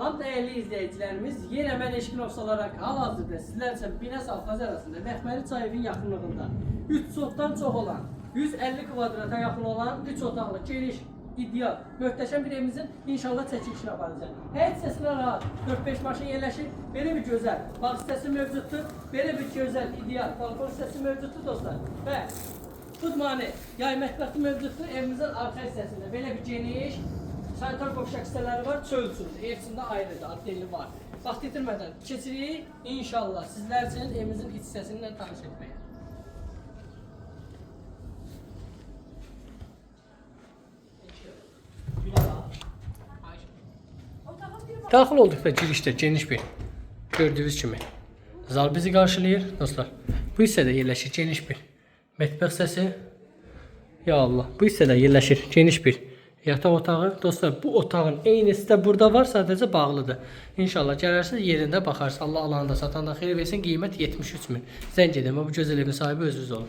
Salam değerli izleyicilerimiz, yine mən Eşkin Ofis olarak hal-hazırda sizler için Binəs Alfaz arasında Məxməri çay evin yaxınlığında 3 sotdan çox olan, 150 kvadrata yaxın olan 3 otaqlı, geniş, ideal, möhtəşəm bir evimizin inşallah çəkilişini aparacaq. Hər hissəsinə rahat 4-5 maşın yerləşir. Belə bir gözəl bağ hissəsi mövcuddur. Belə bir gözəl, ideal balkon hissəsi mövcuddur dostlar. Və Budmani yay mətbəxi mövcuddur. Evimizin arxa hissəsində belə bir geniş sanitar qovşaq hissələri var, çöl üçün. Ev içində ayrıdır, adeli var. Vaxt itirmədən keçirik inşallah sizlər üçün evimizin iç hissəsindən tanış etməyə. Daxil olduqda girişdə geniş bir gördüyünüz kimi zal bizi qarşılayır dostlar. Bu hissədə yerləşir geniş bir mətbəx hissəsi. Ya Allah, bu hissədə yerləşir geniş bir yataq otağı. Dostlar, bu otağın eynisi də burada var, sadəcə bağlıdır. İnşallah gələrsiniz, yerində baxarsınız. Allah alanda satanda xeyir versin. Qiymət 73 min. Zəng edin, bu gözəl evin sahibi özünüz olun.